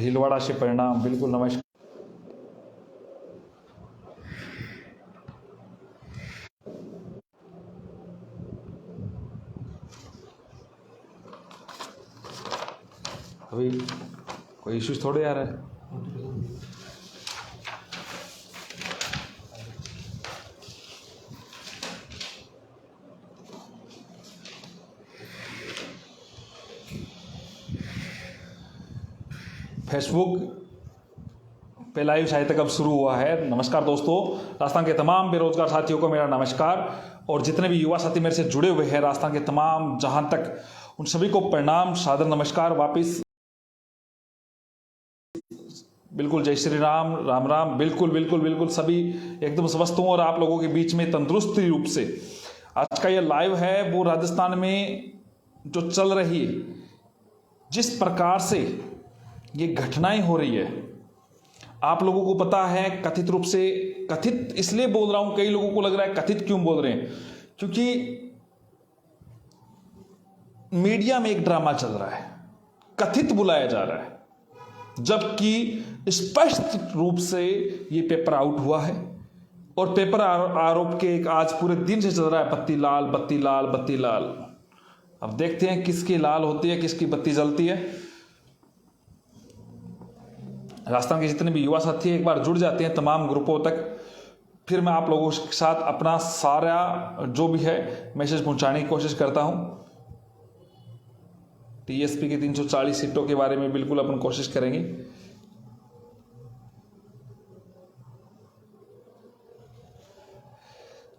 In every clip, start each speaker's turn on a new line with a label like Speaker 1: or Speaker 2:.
Speaker 1: भीलवाड़ा से परिणाम। बिल्कुल नमस्कार। अभी कोई इश्यूज थोड़े आ रहा है। फेसबुक पे लाइव शायद तक अब शुरू हुआ है। नमस्कार दोस्तों, राजस्थान के तमाम बेरोजगार साथियों को मेरा नमस्कार, और जितने भी युवा साथी मेरे से जुड़े हुए हैं राजस्थान के तमाम जहां तक, उन सभी को प्रणाम, सादर नमस्कार वापिस। बिल्कुल जय श्री राम, राम राम। बिल्कुल बिल्कुल बिल्कुल सभी एकदम स्वस्थ हूँ और आप लोगों के बीच में तंदुरुस्ती रूप से। आज का ये लाइव है वो राजस्थान में जो चल रही है, जिस प्रकार से ये घटनाएं हो रही है, आप लोगों को पता है। कथित रूप से, कथित इसलिए बोल रहा हूं, कई लोगों को लग रहा है कथित क्यों बोल रहे हैं, क्योंकि मीडिया में एक ड्रामा चल रहा है, कथित बुलाया जा रहा है, जबकि स्पष्ट रूप से ये पेपर आउट हुआ है। और पेपर आरोप के एक आज पूरे दिन से चल रहा है, बत्ती लाल बत्ती लाल बत्ती लाल। अब देखते हैं किसकी लाल होती है, किसकी बत्ती जलती है। राजस्थान के जितने भी युवा साथी एक बार जुड़ जाते हैं तमाम ग्रुपों तक, फिर मैं आप लोगों के साथ अपना सारा जो भी है मैसेज पहुंचाने की कोशिश करता हूं। टीएसपी की 340 सीटों के बारे में बिल्कुल अपन कोशिश करेंगे।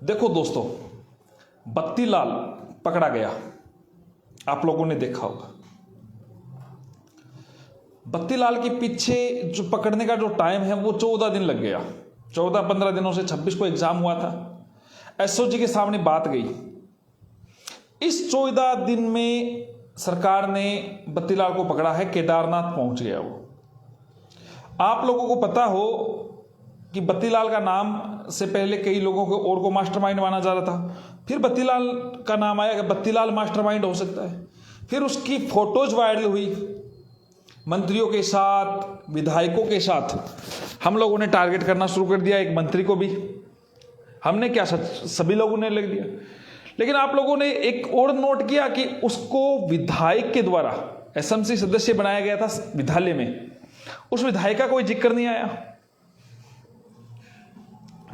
Speaker 1: देखो दोस्तों, बत्ती लाल पकड़ा गया, आप लोगों ने देखा होगा। बत्ती लाल के पीछे जो पकड़ने का जो टाइम है वो 14 दिन लग गया। 14-15 दिनों से 26 को एग्जाम हुआ था। एसओजी के सामने बात गई। इस 14 दिन में सरकार ने बत्ती लाल को पकड़ा है, केदारनाथ पहुंच गया वो। आप लोगों को पता हो कि बत्ती लाल का नाम से पहले कई लोगों को और को मास्टरमाइंड माना जा रहा था, फिर बत्ती लाल का नाम आया कि बत्ती लाल मास्टरमाइंड हो सकता है। फिर उसकी फोटोज वायरल हुई, मंत्रियों के साथ, विधायकों के साथ हम लोगों ने टारगेट करना शुरू कर दिया। एक मंत्री को भी हमने क्या, सभी लोगों ने लग दिया। लेकिन आप लोगों ने एक और नोट किया कि उसको विधायक के द्वारा एसएमसी सदस्य बनाया गया था विद्यालय में, उस विधायक का कोई जिक्र नहीं आया।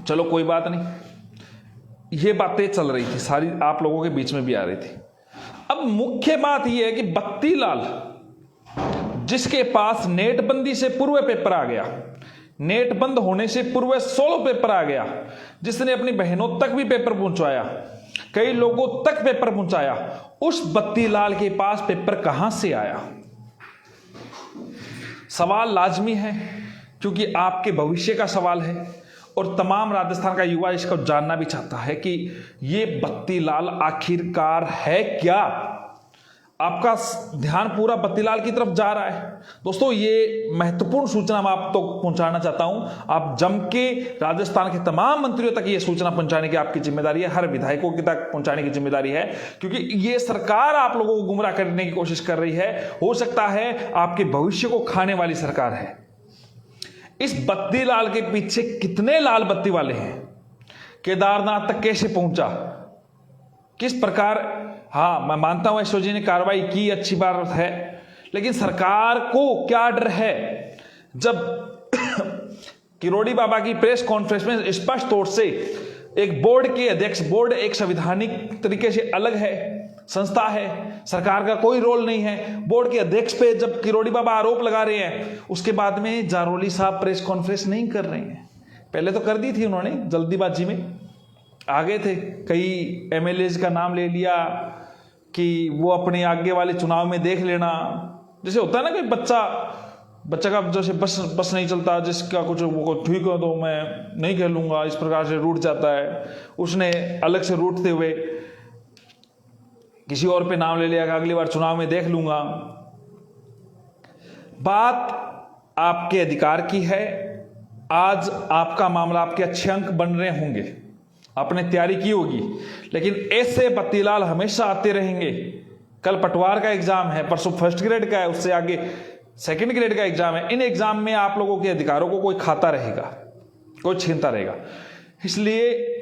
Speaker 1: चलो कोई बात नहीं, ये बातें चल रही थी सारी, आप लोगों के बीच में भी आ रही थी। अब मुख्य बात यह है कि बत्ती लाल, जिसके पास नेट बंदी से पूर्व पेपर आ गया, नेट बंद होने से पूर्व 16 पेपर आ गया, जिसने अपनी बहनों तक भी पेपर पहुंचाया, कई लोगों तक पेपर पहुंचाया, उस बत्ती लाल के पास पेपर कहां से आया? सवाल लाजमी है, क्योंकि आपके भविष्य का सवाल है और तमाम राजस्थान का युवा इसको जानना भी चाहता है कि ये बत्ती लाल आखिरकार है क्या। आपका ध्यान पूरा बत्ती लाल की तरफ जा रहा है। दोस्तों, ये महत्वपूर्ण सूचना मैं आप तो पहुंचाना चाहता हूं। आप जम के राजस्थान के तमाम मंत्रियों तक ये सूचना पहुंचाने की आपकी जिम्मेदारी है, हर विधायकों की तक पहुंचाने की जिम्मेदारी है, क्योंकि ये सरकार आप लोगों को गुमराह करने की कोशिश कर रही है। हो सकता है आपके भविष्य को खाने वाली सरकार है। इस बत्ती लाल के पीछे कितने लाल बत्ती वाले हैं? केदारनाथ तक कैसे पहुंचा, किस प्रकार? हाँ, मैं मानता हूं एसओजी ने कार्रवाई की, अच्छी बात है, लेकिन सरकार को क्या डर है जब किरोड़ी बाबा की प्रेस कॉन्फ्रेंस में स्पष्ट तौर से एक बोर्ड के अध्यक्ष, बोर्ड एक संवैधानिक तरीके से अलग है, संस्था है, सरकार का कोई रोल नहीं है, बोर्ड के अध्यक्ष पे जब किरोड़ी बाबा आरोप लगा रहे हैं, उसके बाद में जारोली साहब प्रेस कॉन्फ्रेंस नहीं कर रहे हैं। पहले तो कर दी थी उन्होंने, जल्दीबाजी में आ गए थे, कई एमएलएज का नाम ले लिया कि वो अपने आगे वाले चुनाव में देख लेना। जैसे होता है ना कि बच्चा का जैसे बस नहीं चलता, जिसका कुछ वो ठीक है तो मैं नहीं खेलूंगा, इस प्रकार से रूठ जाता है। उसने अलग से रूठते हुए किसी और पे नाम ले लिया कि अगली बार चुनाव में देख लूंगा। बात आपके अधिकार की है। आज आपका मामला, आपके अच्छे अंक बन रहे होंगे, आपने तैयारी की होगी, लेकिन ऐसे बत्ती लाल हमेशा आते रहेंगे। कल पटवार का एग्जाम है, परसों फर्स्ट ग्रेड का है, उससे आगे सेकंड ग्रेड का एग्जाम है, इन एग्जाम में आप लोगों के अधिकारों को कोई खाता रहेगा, कोई छीनता रहेगा। इसलिए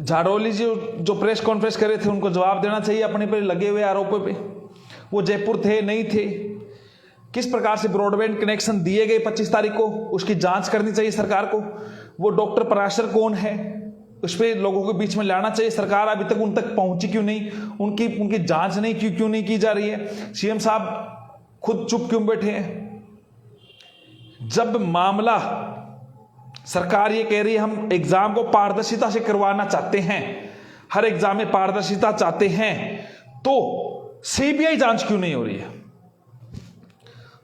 Speaker 1: जाड़ोली जी जो प्रेस कॉन्फ्रेंस करे थे उनको जवाब देना चाहिए अपने पर लगे हुए आरोपों पे। वो जयपुर थे नहीं थे, किस प्रकार से ब्रॉडबैंड कनेक्शन दिए गए 25 तारीख को, उसकी जांच करनी चाहिए सरकार को। वो डॉक्टर पराशर कौन है, उस पर लोगों के बीच में लाना चाहिए। सरकार अभी तक उन तक पहुंची क्यों नहीं, उनकी जांच नहीं क्यों नहीं की जा रही है। सीएम साहब खुद चुप क्यों बैठे हैं। जब मामला सरकार ये कह रही है हम एग्जाम को पारदर्शिता से करवाना चाहते हैं, हर एग्जाम में पारदर्शिता चाहते हैं, तो सीबीआई जांच क्यों नहीं हो रही है,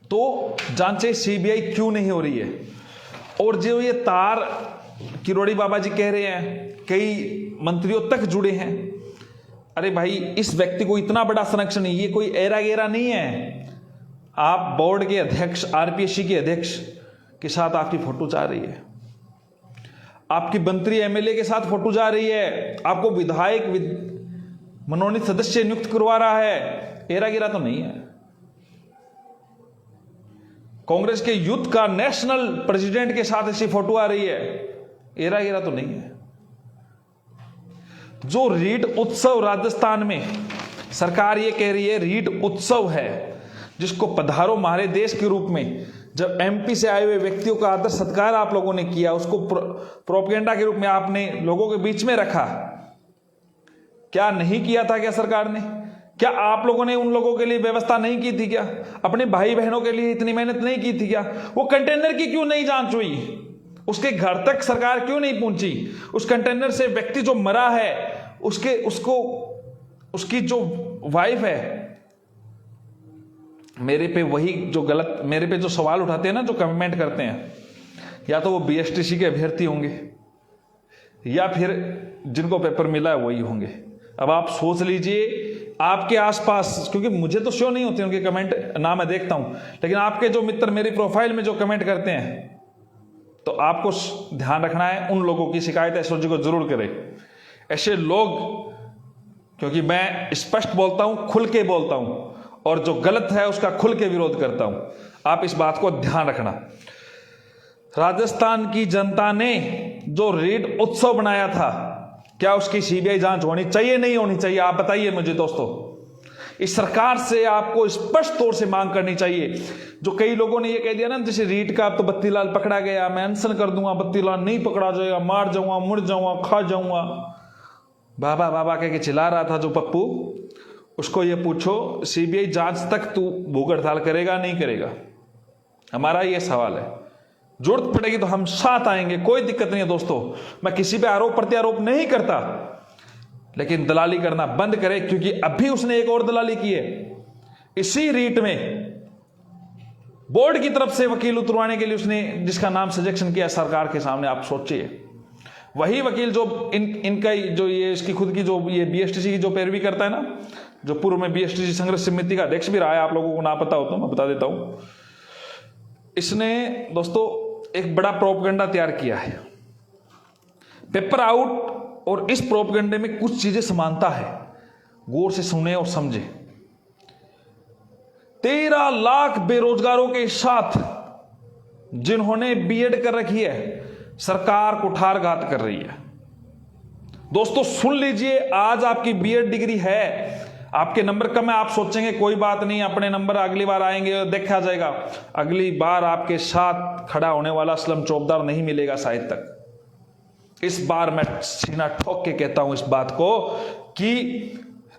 Speaker 1: तो जांचें सीबीआई क्यों नहीं हो रही है। और जो ये तार किरोड़ी बाबा जी कह रहे हैं कई मंत्रियों तक जुड़े हैं, अरे भाई इस व्यक्ति को इतना बड़ा संरक्षण नहीं, ये कोई एरा गेरा नहीं है। आप बोर्ड के अध्यक्ष, आरपीएससी के अध्यक्ष के साथ आपकी फोटो जा रही है, आपकी मंत्री एमएलए के साथ फोटो जा रही है, आपको विधायक मनोनीत सदस्य नियुक्त करवा रहा है, एरा गेरा तो नहीं है। कांग्रेस के यूथ का नेशनल प्रेसिडेंट के साथ ऐसी फोटो आ रही है, एरा गेरा तो नहीं है। जो रीट उत्सव राजस्थान में सरकार ये कह रही है रीट उत्सव है, जिसको पधारो हमारे देश के रूप में, जब एमपी से आए हुए व्यक्तियों का आदर सत्कार आप लोगों ने किया, उसको प्रोपेगेंडा के रूप में आपने लोगों के बीच में रखा, क्या नहीं किया था क्या सरकार ने? क्या आप लोगों ने उन लोगों के लिए व्यवस्था नहीं की थी क्या? अपने भाई बहनों के लिए इतनी मेहनत नहीं की थी क्या? वो कंटेनर की क्यों नहीं जांच हुई? उसके घर तक सरकार क्यों नहीं पहुंची? उस कंटेनर से व्यक्ति जो मरा है उसकी जो वाइफ है, मेरे पे जो सवाल उठाते हैं ना, जो कमेंट करते हैं, या तो वो बीएसटीसी के अभ्यर्थी होंगे या फिर जिनको पेपर मिला है वही होंगे। अब आप सोच लीजिए आपके आसपास, क्योंकि मुझे तो शो नहीं होते उनके कमेंट ना, मैं देखता हूं, लेकिन आपके जो मित्र मेरी प्रोफाइल में जो कमेंट करते हैं, तो आपको ध्यान रखना है, उन लोगों की शिकायत एसओजी को जरूर करें। ऐसे लोग, क्योंकि मैं स्पष्ट बोलता हूं, खुल के बोलता हूं, और जो गलत है उसका खुल के विरोध करता हूं, आप इस बात को ध्यान रखना। राजस्थान की जनता ने जो रीट उत्सव बनाया था, क्या उसकी सीबीआई जांच होनी चाहिए नहीं होनी चाहिए? आप बताइए मुझे दोस्तों। इस सरकार से आपको स्पष्ट तौर से मांग करनी चाहिए। जो कई लोगों ने ये कह दिया ना, जैसे रीट का तो बत्तीलाल पकड़ा गया, मैं अनशन कर दूंगा, बत्तीलाल नहीं पकड़ा जाएगा, मार जाऊंगा, मुड़ जाऊंगा, खा जाऊंगा, बाबा बाबा कह के चिल्ला रहा था जो पप्पू, उसको ये पूछो सीबीआई जांच तक तू भूख हड़ताल करेगा नहीं करेगा? हमारा ये सवाल है। जरूरत पड़ेगी तो हम साथ आएंगे, कोई दिक्कत नहीं है दोस्तों। मैं किसी पे आरोप प्रत्यारोप नहीं करता, लेकिन दलाली करना बंद करे, क्योंकि अभी उसने एक और दलाली की है। इसी रीट में बोर्ड की तरफ से वकील उतरवाने के लिए उसने जिसका नाम सजेशन किया सरकार के सामने, आप सोचिए, वही वकील जो इनका जो ये इसकी खुद की जो ये बीएसटीसी की जो पैरवी करता है ना, जो पूर्व में बीएसटीसी संघर्ष समिति का अध्यक्ष भी रहा है, आप लोगों को ना पता हो तो मैं बता देता हूं। इसने दोस्तों एक बड़ा प्रोपेगेंडा तैयार किया है, पेपर आउट, और इस प्रोपेगेंडे में कुछ चीजें समानता है, गौर से सुने और समझे। 13 लाख बेरोजगारों के साथ जिन्होंने बीएड कर रखी है, सरकार कुठारघात कर रही है। दोस्तों सुन लीजिए, आज आपकी बीएड डिग्री है, आपके नंबर कम है, आप सोचेंगे कोई बात नहीं, अपने नंबर अगली बार आएंगे देखा जाएगा। अगली बार आपके साथ खड़ा होने वाला असलम चौबदार नहीं मिलेगा शायद तक। इस बार मैं सीना ठोक के कहता हूं इस बात को कि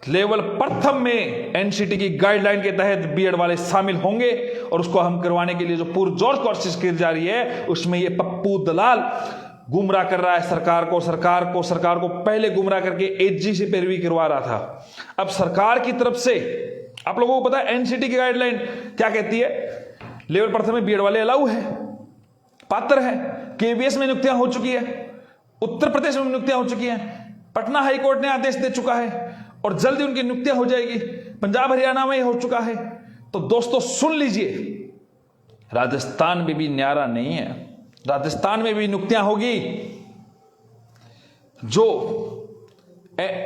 Speaker 1: लेवल प्रथम में एनसीटी की गाइडलाइन के तहत बीएड वाले शामिल होंगे, और उसको हम करवाने के लिए जो पुरजोर कोशिश की जा रही है, उसमें ये पप्पू दलाल गुमराह कर रहा है सरकार को पहले गुमराह करके एजी से पैरवी करवा रहा था। अब सरकार की तरफ से आप लोगों को पता है एनसीटी की गाइडलाइन क्या कहती है? लेवल प्रथम में बीएड वाले अलाउ है, पात्र है। केवीएस में नियुक्तियां हो चुकी है, उत्तर प्रदेश में नियुक्तियां हो चुकी हैं, पटना हाईकोर्ट ने आदेश दे चुका है, और जल्दी उनकी नियुक्तियां हो जाएगी, पंजाब हरियाणा में हो चुका है। तो दोस्तों सुन लीजिए, राजस्थान में भी न्यारा नहीं है, राजस्थान में भी नियुक्तियां होगी। जो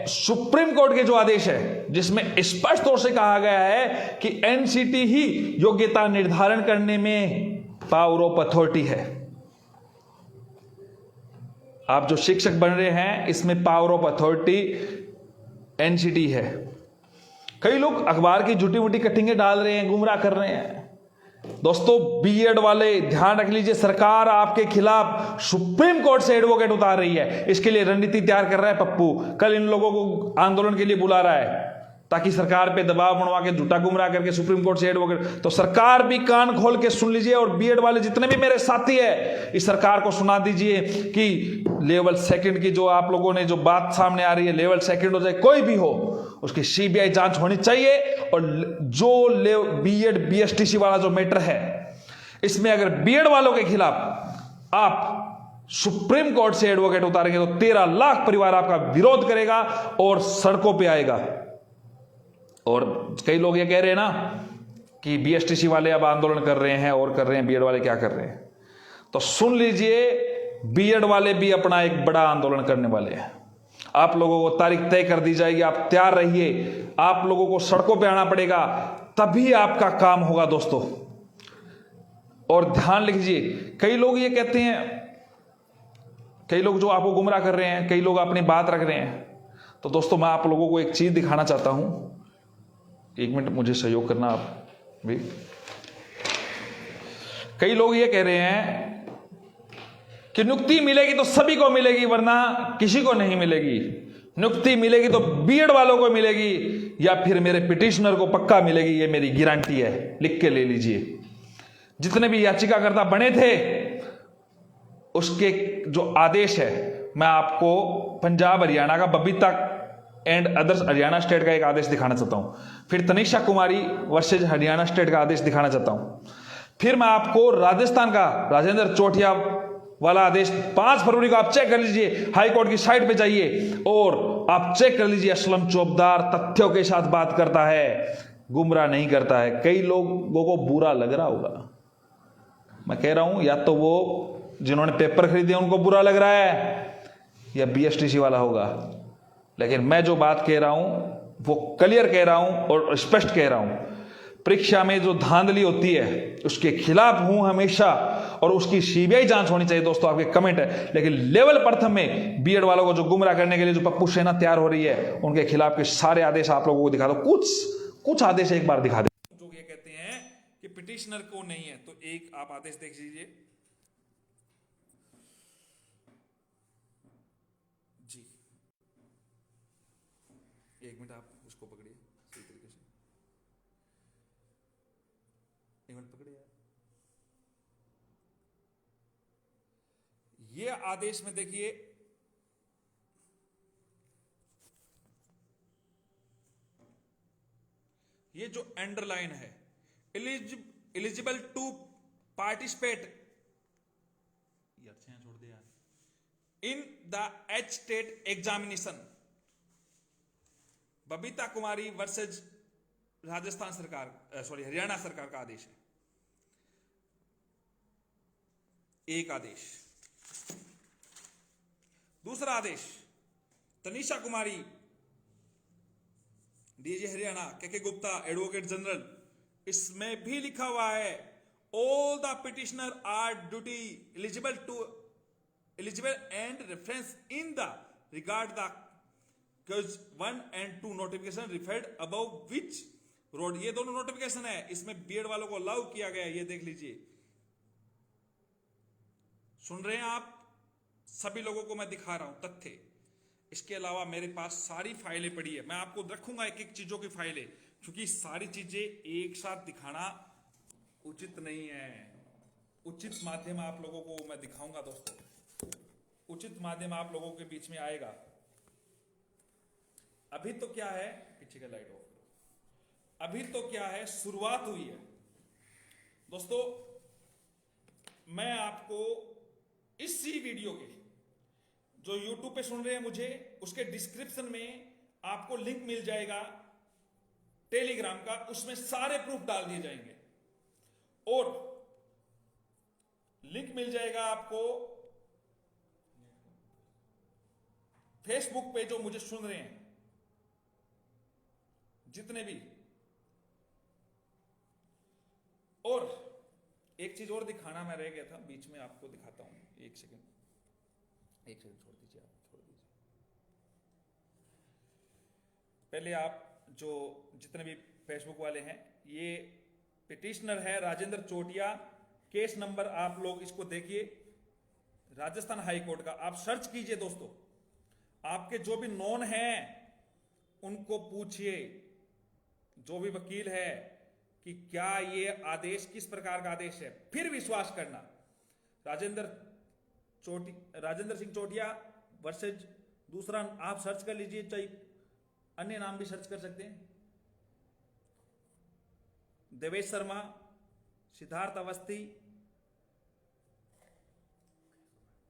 Speaker 1: सुप्रीम कोर्ट के जो आदेश है जिसमें स्पष्ट तौर से कहा गया है कि एनसीटी ही योग्यता निर्धारण करने में पावर ऑफ अथॉरिटी है। आप जो शिक्षक बन रहे हैं इसमें पावर ऑफ अथॉरिटी एनसीटी है। कई लोग अखबार की झूठी मूठी कटिंगें डाल रहे हैं, गुमराह कर रहे हैं। दोस्तों बीएड वाले ध्यान रख लीजिए, सरकार आपके खिलाफ सुप्रीम कोर्ट से एडवोकेट उतार रही है। इसके लिए रणनीति तैयार कर रहा है पप्पू। कल इन लोगों को आंदोलन के लिए बुला रहा है ताकि सरकार पे दबाव बनवा के झूठा गुमराह करके सुप्रीम कोर्ट से एडवोकेट। तो सरकार भी कान खोल के सुन लीजिए, और बीएड वाले जितने भी मेरे साथी है इस सरकार को सुना दीजिए कि लेवल सेकंड की जो आप लोगों ने जो बात सामने आ रही है, लेवल सेकंड हो चाहे कोई भी हो, उसकी सीबीआई जांच होनी चाहिए। और जो बीएड बीएसटीसी वाला जो मैटर है इसमें अगर बीएड वालों के खिलाफ आप सुप्रीम कोर्ट से एडवोकेट उतारेंगे तो 13 लाख परिवार आपका विरोध करेगा और सड़कों पे आएगा। और कई लोग ये कह रहे हैं ना कि बीएसटीसी वाले अब आंदोलन कर रहे हैं और कर रहे हैं, बीएड वाले क्या कर रहे हैं। तो सुन लीजिए, बीएड वाले भी अपना एक बड़ा आंदोलन करने वाले हैं। आप लोगों को तारीख तय कर दी जाएगी, आप तैयार रहिए। आप लोगों को सड़कों पे आना पड़ेगा, तभी आपका काम होगा दोस्तों। और ध्यान लीजिए, कई लोग ये कहते हैं, कई लोग जो आपको गुमराह कर रहे हैं, कई लोग अपनी बात रख रहे हैं। तो दोस्तों मैं आप लोगों को एक चीज दिखाना चाहता हूं, 1 मिनट मुझे सहयोग करना आप भी। कई लोग ये कह रहे हैं कि नियुक्ति मिलेगी तो सभी को मिलेगी वरना किसी को नहीं मिलेगी। नियुक्ति मिलेगी तो बीएड वालों को मिलेगी या फिर मेरे पिटिशनर को पक्का मिलेगी, ये मेरी गारंटी है, लिख के ले लीजिए। जितने भी याचिकाकर्ता बने थे उसके जो आदेश है, मैं आपको पंजाब हरियाणा का Babita and others Haryana state का एक आदेश दिखाना चाहता हूं, फिर तनिषा कुमारी वर्सेज हरियाणा स्टेट का आदेश दिखाना चाहता हूं, फिर मैं आपको राजस्थान का राजेंद्र चोटिया वाला आदेश 5 फरवरी को आप चेक कर लीजिए, हाई कोर्ट की साइट पे जाइए और आप चेक कर लीजिए। असलम चौबदार तथ्यों के साथ बात करता है, गुमराह नहीं करता है। कई लोगों को बुरा लग रहा होगा, मैं कह रहा हूं, या तो वो जिन्होंने पेपर खरीदे उनको बुरा लग रहा है या बीएसटीसी वाला होगा, लेकिन मैं जो बात कह रहा हूं वो क्लियर कह रहा हूं और स्पष्ट कह रहा हूं। परीक्षा में जो धांधली होती है उसके खिलाफ हूं हमेशा, और उसकी सीबीआई जांच होनी चाहिए। दोस्तों आपके कमेंट है, लेकिन लेवल प्रथम में बीएड वालों को जो गुमराह करने के लिए जो पप्पू सेना तैयार हो रही है उनके खिलाफ के सारे आदेश आप लोगों को दिखा दो। कुछ आदेश एक बार दिखा दे जो ये कहते हैं कि पिटिशनर को नहीं है, तो एक आप आदेश देख लीजिए जी। 1 मिनट आप उसको पकड़िए सही तरीके से, 1 मिनट पकड़िए। ये आदेश में देखिए, ये जो अंडरलाइन है, एलिजिबल टू पार्टिसिपेट, छोड़ दे यार, in the H state examination, Babita Kumari versus Rajasthan सरकार, सॉरी हरियाणा सरकार का आदेश है। एक आदेश। दूसरा आदेश, तनिषा कुमारी डीजी हरियाणा के गुप्ता एडवोकेट जनरल, इसमें भी लिखा हुआ है all the petitioner are duty eligible and reference in the regard the cues 1 and 2 notification referred above which road. ये दोनों नोटिफिकेशन है, इसमें बीएड वालों को अलाउ किया गया है, ये देख लीजिए। सुन रहे हैं आप, सभी लोगों को मैं दिखा रहा हूं तथ्य। इसके अलावा मेरे पास सारी फाइलें पड़ी है, मैं आपको रखूंगा एक एक चीजों की फाइलें, क्योंकि सारी चीजें एक साथ दिखाना उचित नहीं है। उचित माध्यम आप लोगों को मैं दिखाऊंगा दोस्तों, उचित माध्यम आप लोगों के बीच में आएगा। अभी तो क्या है, पीछे का लाइट ऑफ करो। अभी तो क्या है, शुरुआत हुई है दोस्तों। मैं आपको इसी वीडियो के जो YouTube पे सुन रहे हैं मुझे, उसके डिस्क्रिप्शन में आपको लिंक मिल जाएगा टेलीग्राम का, उसमें सारे प्रूफ डाल दिए जाएंगे और लिंक मिल जाएगा आपको फेसबुक पे जो मुझे सुन रहे हैं, जितने भी, और एक चीज और दिखाना मैं रह गया था बीच में, आपको दिखाता हूं। एक सेकंड छोड़ दीजिए, आप छोड़ दीजिए। पहले आप जो जितने भी फेसबुक वाले हैं, ये पिटिशनर है राजेंद्र चोटिया, केस नंबर आप लोग इसको देखिए, राजस्थान हाई कोर्ट का। आप सर्च कीजिए दोस्तों, आपके जो भी नॉन हैं उनको पूछिए, जो भी वकील है, कि क्या ये आदेश किस प्रकार का आदेश है, फिर विश्वास करना। राजेंद्र सिंह चोटिया वर्सेज दूसरा आप सर्च कर लीजिए, चाहे अन्य नाम भी सर्च कर सकते हैं, देवेश शर्मा, सिद्धार्थ अवस्थी,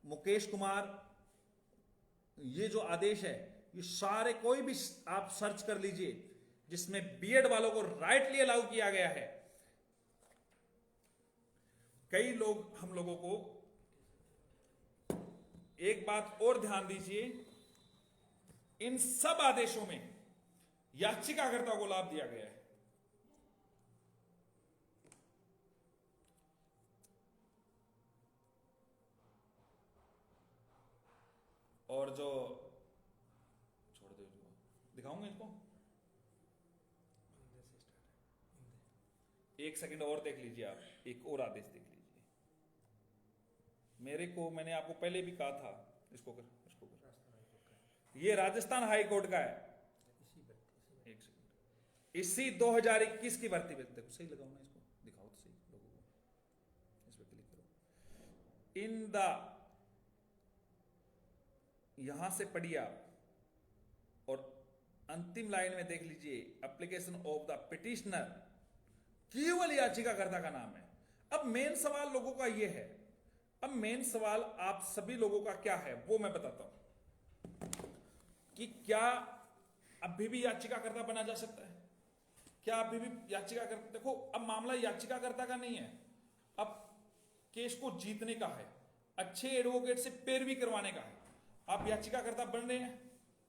Speaker 1: मुकेश कुमार, ये जो आदेश है, ये सारे कोई भी आप सर्च कर लीजिए जिसमें बीएड वालों को राइटली अलाउ किया गया है। कई लोग हम लोगों को एक बात और ध्यान दीजिए, इन सब आदेशों में याचिकाकर्ता को लाभ दिया गया है। और जो छोड़ दो, दिखाऊंगा इसको, एक सेकंड और देख लीजिए आप, एक और आदेश देख लीजिए। मैंने आपको पहले भी कहा था, इसको कर। ये राजस्थान हाई कोर्ट का है, एक सेकंड, इसी 2021 की भर्ती। देखो सही लगाओ ना, इसको दिखाओ तो सही लोगों को, इस पर क्लिक करो। इन द, यहां से पढ़िए आप, और अंतिम लाइन में देख लीजिए, एप्लीकेशन ऑफ द पिटिशनर, केवल याचिकाकर्ता का नाम है। अब मेन सवाल लोगों का यह है, अब मेन सवाल आप सभी लोगों का क्या है वो मैं बताता हूं, कि क्या अभी भी याचिकाकर्ता बना जा सकता है? क्या अभी भी याचिकाकर्ता, देखो अब मामला याचिकाकर्ता का नहीं है, अब केस को जीतने का है, अच्छे एडवोकेट से पैरवी करवाने का है। आप याचिकाकर्ता बन रहे हैं,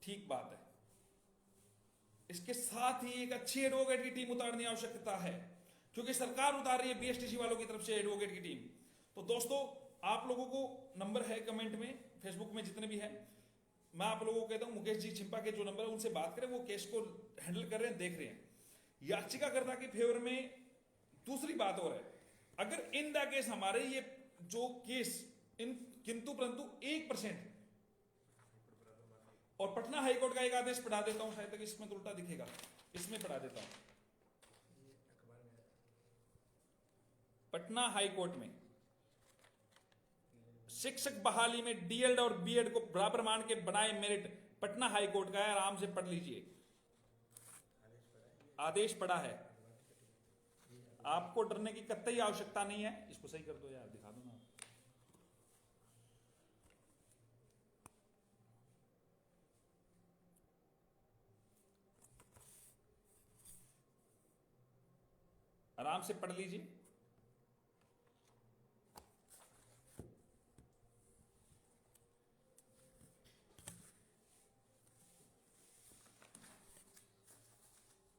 Speaker 1: ठीक बात है, इसके साथ ही एक अच्छी एडवोकेट की टीम उतारने की आवश्यकता है, क्योंकि सरकार उतार रही है बीएसटीसी वालों की तरफ से एडवोकेट की टीम। तो दोस्तों, आप लोगों को नंबर है कमेंट में, फेसबुक में जितने भी हैं, मैं आप लोगों को कहता हूं, मुकेश जी छिंपा के जो नंबर है उनसे बात करें, वो केस को हैंडल कर रहे हैं, देख रहे हैं। याचिकाकर्ता के फेवर में दूसरी बात और है, अगर इन द केस हमारे ये जो केस इन किंतु परंतु 1%, और पटना हाईकोर्ट का एक आदेश पढ़ा देता हूं, शायद तक इसमें तो उल्टा दिखेगा, इसमें पढ़ा देता हूं। पटना हाईकोर्ट में शिक्षक बहाली में डीएड और बीएड को बराबर मान के बनाए मेरिट, पटना हाईकोर्ट का है, आराम से पढ़ लीजिए, आदेश पड़ा है, आपको डरने की कतई आवश्यकता नहीं है। इसको सही कर दो यार, दिखा दो ना। आराम से पढ़ लीजिए।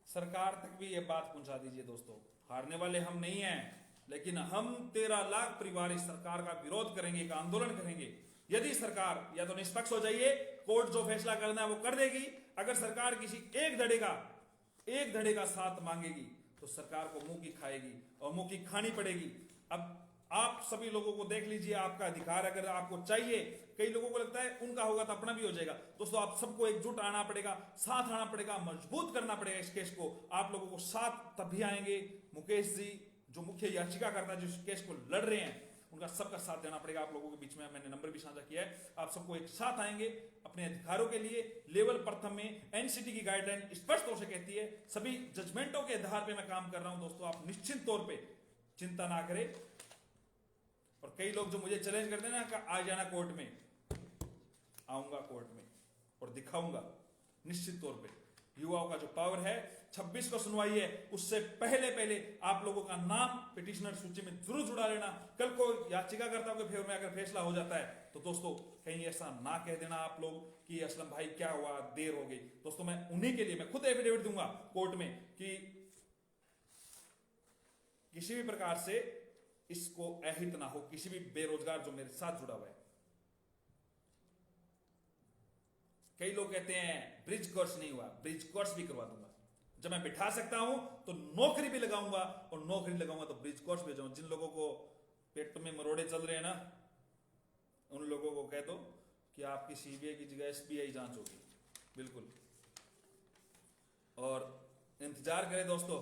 Speaker 1: सरकार तक भी यह बात पहुंचा दीजिए दोस्तों, हारने वाले हम नहीं हैं, लेकिन हम 13 लाख परिवार इस सरकार का विरोध करेंगे, एक आंदोलन करेंगे। यदि सरकार या तो निष्पक्ष हो जाइए, कोर्ट जो फैसला करना है वो कर देगी। अगर सरकार किसी एक धड़े का साथ मांगेगी तो सरकार को मुंह की खाएगी और मुंह की खानी पड़ेगी। अब आप सभी लोगों को देख लीजिए, आपका अधिकार अगर आपको चाहिए, कई लोगों को लगता है उनका होगा तो अपना भी हो जाएगा। दोस्तों, आप सबको एकजुट आना पड़ेगा, साथ आना पड़ेगा, मजबूत करना पड़ेगा इस केस को। आप लोगों को साथ तभी आएंगे, मुकेश जी जो मुख्य याचिकाकर्ता जो इस केस को लड़ रहे हैं, उनका सबका साथ देना पड़ेगा। आप लोगों के बीच में मैंने नंबर भी साझा किया है, आप सबको एक साथ आएंगे अपने अधिकारों के लिए। लेवल प्रथम में एनसीटी की गाइडलाइन स्पष्ट तौर से कहती है, सभी जजमेंटों के आधार पर मैं काम कर रहा हूं। दोस्तों, आप निश्चित तौर पर चिंता ना करें। और कई लोग जो मुझे चैलेंज करते हैं ना, आ जाना कोर्ट में, आऊंगा कोर्ट में और दिखाऊंगा निश्चित तौर पे।
Speaker 2: युवाओं का जो पावर है, 26 को सुनवाई है, उससे पहले पहले आप लोगों का नाम पिटिशनर सूची में जरूर जुड़ा लेना। कल को याचिकाकर्ताओं के फेवर में अगर फैसला हो जाता है तो दोस्तों कहीं ऐसा ना कह देना आप लोग कि असलम भाई क्या हुआ, देर हो गई। दोस्तों मैं उन्हीं के लिए मैं खुद एफिडेविट दूंगा कोर्ट में कि किसी भी प्रकार से इसको अहित ना हो, किसी भी बेरोजगार जो मेरे साथ जुड़ा हुआ है। कई लोग कहते हैं ब्रिज कोर्स नहीं हुआ, ब्रिज कोर्स भी करवा दूंगा। जब मैं बिठा सकता हूं तो नौकरी भी लगाऊंगा, और नौकरी लगाऊंगा तो ब्रिज कोर्स भी जाऊंगा। जिन लोगों को पेट में मरोड़े चल रहे हैं ना, उन लोगों को कह दो कि आपकी सीबीआई की जगह एसबीआई जांच होगी, बिल्कुल। और इंतजार करें दोस्तों,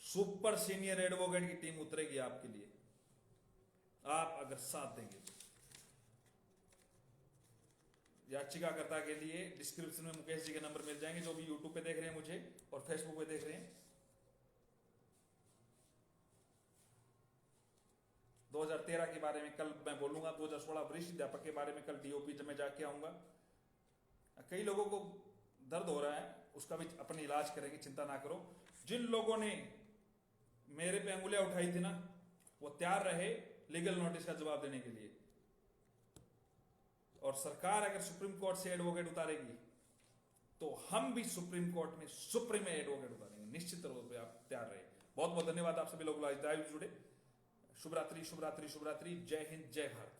Speaker 2: सुपर सीनियर एडवोकेट की टीम उतरेगी आपके लिए, आप अगर साथ देंगे। याचिकाकर्ता के लिए डिस्क्रिप्शन में मुकेश जी के नंबर मिल जाएंगे, जो भी यूट्यूब पे देख रहे हैं मुझे और फेसबुक पे देख रहे हैं। 2013 के बारे में कल मैं बोलूंगा, 2016 वरिष्ठ अध्यापक के बारे में कल डीओपी जब मैं जाके आऊंगा। कई लोगों को दर्द हो रहा है, उसका भी अपन इलाज करेंगे, चिंता ना करो। जिन लोगों ने मेरे पे अंगुलियां उठाई थी ना, वो तैयार रहे लीगल नोटिस का जवाब देने के लिए। और सरकार अगर सुप्रीम कोर्ट से एडवोकेट उतारेगी तो हम भी सुप्रीम कोर्ट में सुप्रीम एडवोकेट उतारेंगे, निश्चित तौर पर आप तैयार रहे। बहुत बहुत धन्यवाद आप सभी लोग जुड़े। शुभ रात्रि, शुभ रात्रि, शुभ रात्रि। जय हिंद, जय भारत।